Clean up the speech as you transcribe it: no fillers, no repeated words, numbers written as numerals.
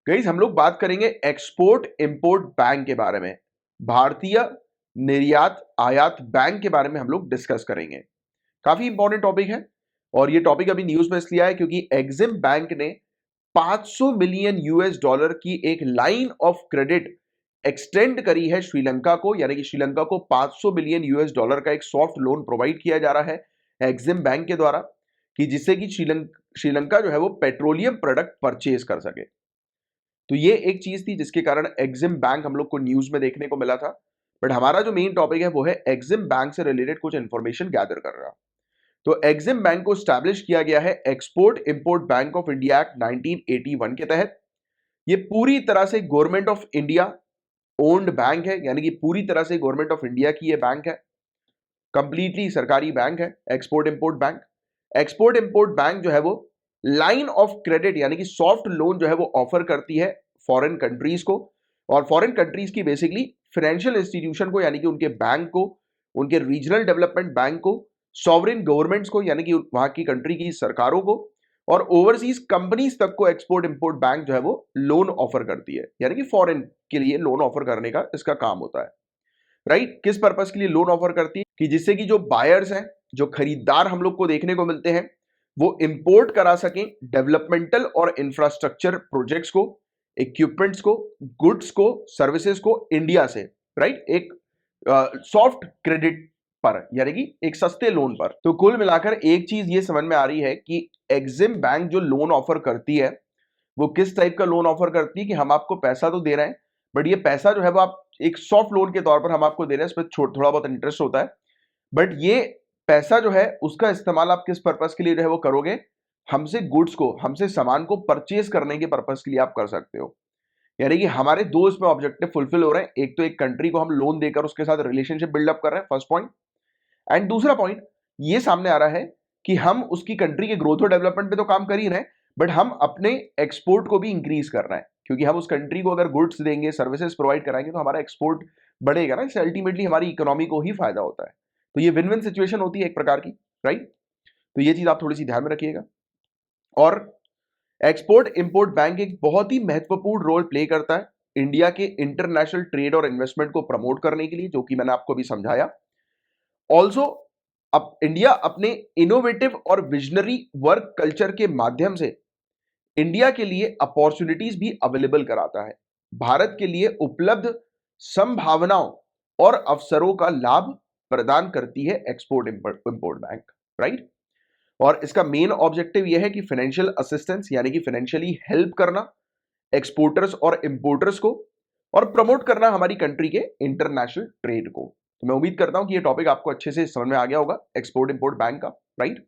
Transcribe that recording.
Guys हम लोग बात करेंगे एक्सपोर्ट इंपोर्ट बैंक के बारे में। भारतीय निर्यात आयात बैंक के बारे में हम लोग डिस्कस करेंगे। काफी इंपॉर्टेंट टॉपिक है और ये टॉपिक अभी न्यूज में इसलिए आया क्योंकि एग्जिम बैंक ने 500 मिलियन यूएस डॉलर की एक लाइन ऑफ क्रेडिट एक्सटेंड करी है श्रीलंका को, यानी कि श्रीलंका को 500 मिलियन यूएस डॉलर का एक सॉफ्ट लोन प्रोवाइड किया जा रहा है एग्जिम बैंक के द्वारा, कि जिससे कि श्रीलंका जो है वो पेट्रोलियम प्रोडक्ट परचेज कर सके। तो ये एक चीज थी जिसके कारण एग्जिम बैंक हम लोग को न्यूज में देखने को मिला था। बट हमारा जो मेन टॉपिक है वो है एग्जिम बैंक से रिलेटेड कुछ इंफॉर्मेशन गैदर कर रहा। तो एग्जिम बैंक को स्टैब्लिश किया गया है export import bank of India act 1981 के तहत। ये पूरी तरह से government of India owned bank है, यानी कि पूरी तरह से गवर्नमेंट ऑफ इंडिया की ये बैंक है, कंप्लीटली सरकारी बैंक है export import bank. Export import bank जो है वो लाइन ऑफ क्रेडिट यानी कि सॉफ्ट लोन जो है वो ऑफर करती है फॉरेन कंट्रीज को, और फॉरेन कंट्रीज की बेसिकली फाइनेंशियल इंस्टीट्यूशन को, यानी कि उनके बैंक को, उनके रीजनल डेवलपमेंट बैंक को, सॉवरेन गवर्नमेंट्स को, यानी कि वहां की कंट्री की सरकारों को, और ओवरसीज कंपनीज तक को एक्सपोर्ट इंपोर्ट बैंक जो है वो लोन ऑफर करती है, यानी कि फॉरेन के लिए लोन ऑफर करने का इसका काम होता है। राइट, किस पर्पस के लिए लोन ऑफर करती है? कि जिससे कि जो बायर्स हैं, जो खरीदार हम लोग को देखने को मिलते हैं, वो इंपोर्ट करा सकें डेवलपमेंटल और इंफ्रास्ट्रक्चर प्रोजेक्ट्स को, इक्विपमेंट्स को, गुड्स को, सर्विसेज को इंडिया से। राइट, एक सॉफ्ट क्रेडिट पर, यानी कि एक सस्ते लोन पर। तो कुल मिलाकर एक चीज ये समझ में आ रही है कि एग्जिम बैंक जो लोन ऑफर करती है वो किस टाइप का लोन ऑफर करती है कि हम आपको पैसा तो दे रहे हैं, बट ये पैसा जो है वो आप एक सॉफ्ट लोन के तौर पर हम आपको दे रहे हैं, इस पर थोड़ा बहुत इंटरेस्ट होता है, बट ये पैसा जो है उसका इस्तेमाल आप किस पर्पस के लिए जो है वो करोगे? हमसे गुड्स को, हमसे सामान को परचेज करने के पर्पस के लिए आप कर सकते हो। यानी कि हमारे दो इसमें ऑब्जेक्टिव फुलफिल हो रहे हैं। एक तो एक कंट्री को हम लोन देकर उसके साथ रिलेशनशिप बिल्डअप कर रहे हैं, फर्स्ट पॉइंट। एंड दूसरा पॉइंट ये सामने आ रहा है कि हम उसकी कंट्री के ग्रोथ और डेवलपमेंट पे तो काम कर ही रहे हैं, बट हम अपने एक्सपोर्ट को भी इंक्रीज कर रहे हैं, क्योंकि हम उस कंट्री को अगर गुड्स देंगे, सर्विसेज प्रोवाइड कराएंगे तो हमारा एक्सपोर्ट बढ़ेगा ना, इससे अल्टीमेटली हमारी इकोनॉमी को ही फायदा होता है। तो ये विन विन सिचुएशन होती है एक प्रकार की। राइट, तो ये चीज आप थोड़ी सी ध्यान में रखिएगा। और एक्सपोर्ट इंपोर्ट बैंक एक बहुत ही महत्वपूर्ण रोल प्ले करता है इंडिया के इंटरनेशनल ट्रेड और इन्वेस्टमेंट को प्रमोट करने के लिए, जो कि मैंने आपको अभी समझाया। ऑल्सो अब इंडिया अपने इनोवेटिव और विजनरी वर्क कल्चर के माध्यम से इंडिया के लिए अपॉर्चुनिटीज भी अवेलेबल कराता है। भारत के लिए उपलब्ध संभावनाओं और अवसरों का लाभ प्रदान करती है एक्सपोर्ट इंपोर्ट बैंक। राइट, और इसका मेन ऑब्जेक्टिव यह है कि फाइनेंशियल असिस्टेंस, यानी कि फाइनेंशियली हेल्प करना एक्सपोर्टर्स और इंपोर्टर्स को, और प्रमोट करना हमारी कंट्री के इंटरनेशनल ट्रेड को। तो मैं उम्मीद करता हूं कि ये टॉपिक आपको अच्छे से समझ में आ गया होगा एक्सपोर्ट इंपोर्ट बैंक का। राइट,